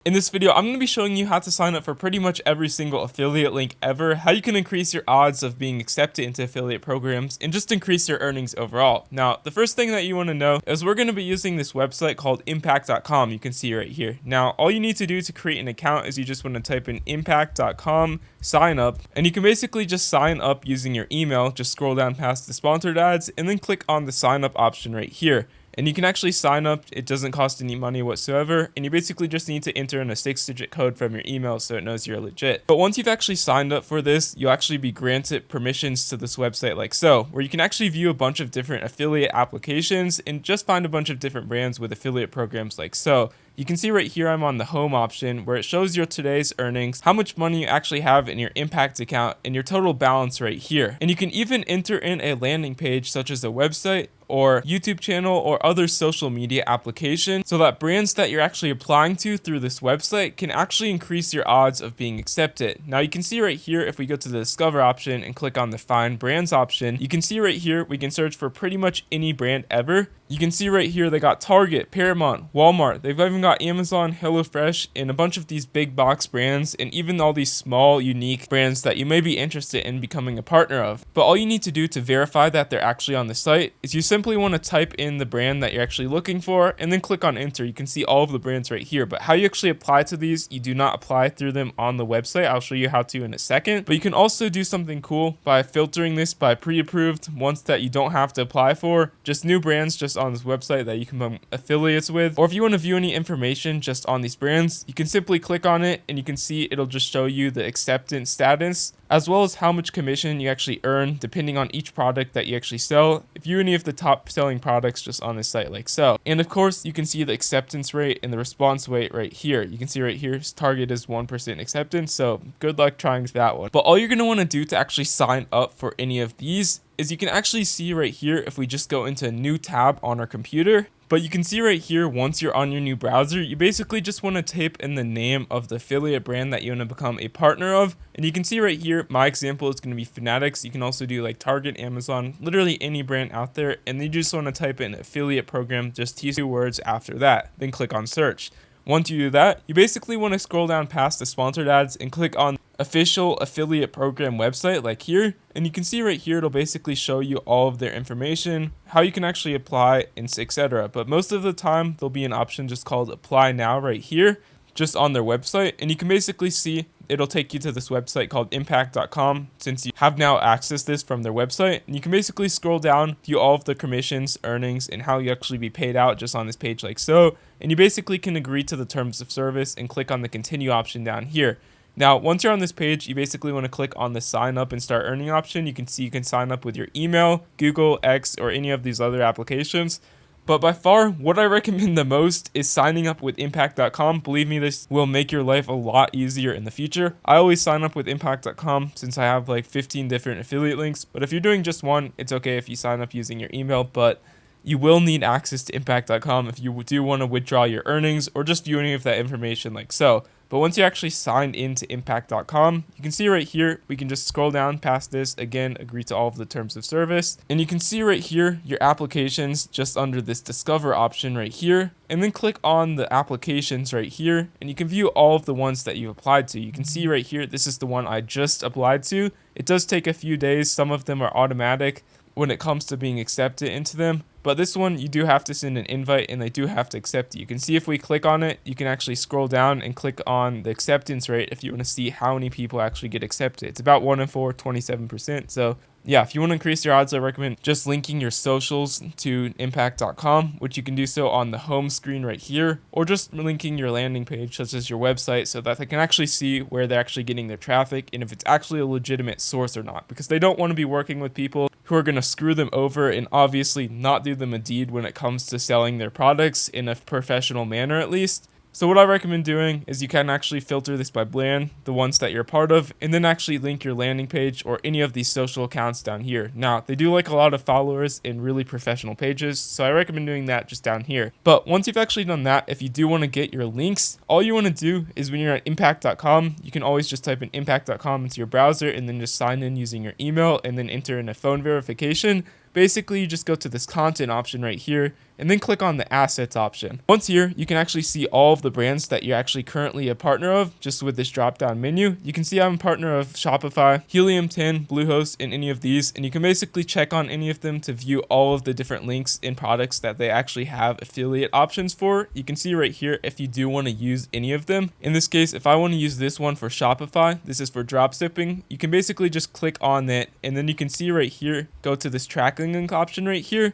In this video, I'm going to be showing you how to sign up for pretty much every single affiliate link ever, how you can increase your odds of being accepted into affiliate programs, and just increase your earnings overall. Now, the first thing that you want to know is we're going to be using this website called impact.com. You can see right here. Now, all you need to do to create an account is you just want to type in impact.com, sign up, and you can basically just sign up using your email. Just scroll down past the sponsored ads and then click on the sign up option right here. And you can actually sign up. It doesn't cost any money whatsoever. And you basically just need to enter in a 6-digit code from your email so it knows you're legit. But once you've actually signed up for this, you'll actually be granted permissions to this website like so, where you can actually view a bunch of different affiliate applications and just find a bunch of different brands with affiliate programs like so. You can see right here I'm on the home option where it shows your today's earnings, how much money you actually have in your Impact account, and your total balance right here. And you can even enter in a landing page such as a website or YouTube channel or other social media application so that brands that you're actually applying to through this website can actually increase your odds of being accepted. Now you can see right here, if we go to the Discover option and click on the Find Brands option, you can see right here we can search for pretty much any brand ever. You can see right here they got Target, Paramount, Walmart, they've even got Amazon, HelloFresh, and a bunch of these big box brands, and even all these small unique brands that you may be interested in becoming a partner of. But all you need to do to verify that they're actually on the site is you simply want to type in the brand that you're actually looking for and then click on enter. You can see all of the brands right here, but how you actually apply to these, you do not apply through them on the website. I'll show you how to in a second, but you can also do something cool by filtering this by pre-approved ones that you don't have to apply for, just new brands just on this website that you can become affiliates with. Or if you want to view any information just on these brands, you can simply click on it and you can see it'll just show you the acceptance status as well as how much commission you actually earn depending on each product that you actually sell, if you any of the top selling products just on this site like so. And of course you can see the acceptance rate and the response rate right here. You can see right here target is 1% acceptance, so good luck trying that one. But all you're going to want to do to actually sign up for any of these is you can actually see right here if we just go into a new tab on our computer. But you can see right here, once you're on your new browser, you basically just want to type in the name of the affiliate brand that you want to become a partner of. And you can see right here, my example is going to be Fanatics. You can also do like Target, Amazon, literally any brand out there. And then you just want to type in affiliate program, just 2 words after that, then click on search. Once you do that, you basically want to scroll down past the sponsored ads and click on official affiliate program website like here, and you can see right here it'll basically show you all of their information, how you can actually apply, and etc. But most of the time there'll be an option just called apply now right here just on their website, and you can basically see it'll take you to this website called impact.com since you have now accessed this from their website. And you can basically scroll down, view all of the commissions, earnings, and how you actually be paid out just on this page like so. And you basically can agree to the terms of service and click on the continue option down here. Now, once you're on this page, you basically want to click on the sign up and start earning option. You can see you can sign up with your email, Google, X, or any of these other applications. But by far, what I recommend the most is signing up with impact.com. Believe me, this will make your life a lot easier in the future. I always sign up with impact.com since I have like 15 different affiliate links. But if you're doing just one, it's okay if you sign up using your email. But you will need access to impact.com if you do want to withdraw your earnings or just view any of that information like so. But once you actually signed into impact.com, you can see right here, we can just scroll down past this, again, agree to all of the terms of service. And you can see right here, your applications just under this discover option right here, and then click on the applications right here, and you can view all of the ones that you've applied to. You can see right here, this is the one I just applied to. It does take a few days. Some of them are automatic when it comes to being accepted into them. But this one, you do have to send an invite and they do have to accept it. You can see if we click on it, you can actually scroll down and click on the acceptance rate if you want to see how many people actually get accepted. It's about 1 in 4, 27%. So yeah, if you want to increase your odds, I recommend just linking your socials to impact.com, which you can do so on the home screen right here, or just linking your landing page, such as your website, so that they can actually see where they're actually getting their traffic and if it's actually a legitimate source or not, because they don't want to be working with people who are going to screw them over and obviously not do them a deed when it comes to selling their products in a professional manner at least. So what I recommend doing is you can actually filter this by brand, the ones that you're a part of, and then actually link your landing page or any of these social accounts down here. Now, they do like a lot of followers in really professional pages, so I recommend doing that just down here. But once you've actually done that, if you do want to get your links, all you want to do is when you're at impact.com, you can always just type in impact.com into your browser and then just sign in using your email and then enter in a phone verification. basically you just go to this content option right here and then click on the assets option. Once here, you can actually see all of the brands that you're actually currently a partner of just with this drop down menu. You can see I'm a partner of Shopify, Helium 10, Bluehost, and any of these, and you can basically check on any of them to view all of the different links and products that they actually have affiliate options for. You can see right here if you do want to use any of them. In this case, if I want to use this one for Shopify, this is for drop shipping, you can basically just click on that, and then you can see right here, go to this tracking link option right here,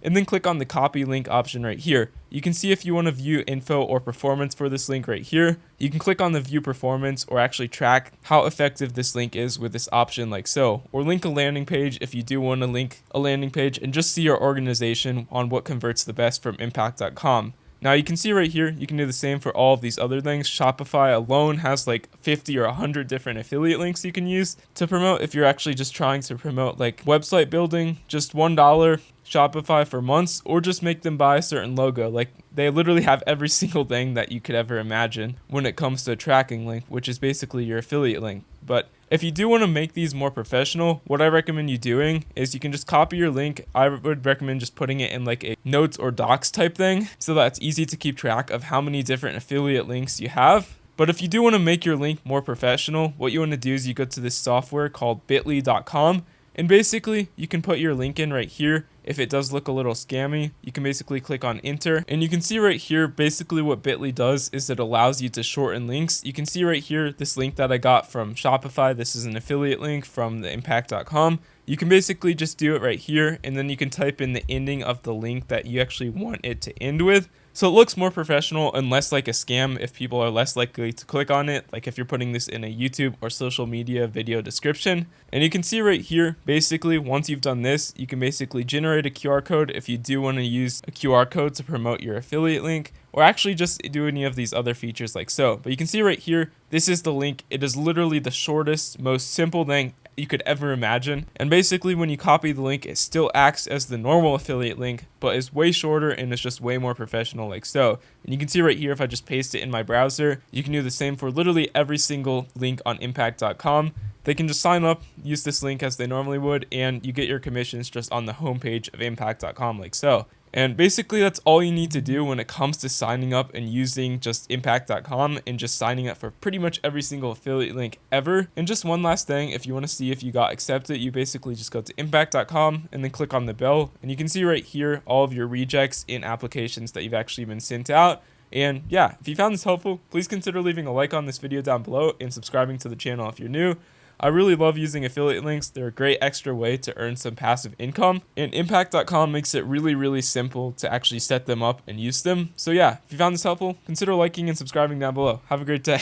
and then click on the copy link option right here. You can see if you want to view info or performance for this link right here. You can click on the view performance or actually track how effective this link is with this option like so. Or link a landing page if you do want to link a landing page and just see your organization on what converts the best from impact.com. Now you can see right here, you can do the same for all of these other things. Shopify alone has like 50 or 100 different affiliate links you can use to promote if you're actually just trying to promote like website building, just $1 Shopify for months, or just make them buy a certain logo. Like they literally have every single thing that you could ever imagine when it comes to a tracking link, which is basically your affiliate link. But if you do want to make these more professional, what I recommend you doing is you can just copy your link. I would recommend just putting it in like a notes or docs type thing so that it's easy to keep track of how many different affiliate links you have. But if you do want to make your link more professional, what you want to do is you go to this software called bit.ly.com, and basically you can put your link in right here. If it does look a little scammy, you can basically click on enter, and you can see right here basically what Bitly does is it allows you to shorten links. You can see right here this link that I got from Shopify. This is an affiliate link from the impact.com. You can basically just do it right here, and then you can type in the ending of the link that you actually want it to end with. So it looks more professional and less like a scam if people are less likely to click on it, like if you're putting this in a YouTube or social media video description. And you can see right here, basically once you've done this, you can basically generate a QR code if you do want to use a QR code to promote your affiliate link, or actually just do any of these other features like so. But you can see right here, this is the link. It is literally the shortest, most simple thing you could ever imagine. And basically when you copy the link, it still acts as the normal affiliate link, but is way shorter and it's just way more professional like so. And you can see right here, if I just paste it in my browser, you can do the same for literally every single link on impact.com. They can just sign up, use this link as they normally would, and you get your commissions just on the homepage of impact.com like so. And basically that's all you need to do when it comes to signing up and using just impact.com and just signing up for pretty much every single affiliate link ever. And just one last thing, if you want to see if you got accepted, you basically just go to impact.com and then click on the bell, and you can see right here all of your rejects in applications that you've actually been sent out. And yeah, if you found this helpful, please consider leaving a like on this video down below and subscribing to the channel if you're new. I really love using affiliate links. They're a great extra way to earn some passive income, and impact.com makes it really, really simple to actually set them up and use them. So yeah, if you found this helpful, consider liking and subscribing down below. Have a great day.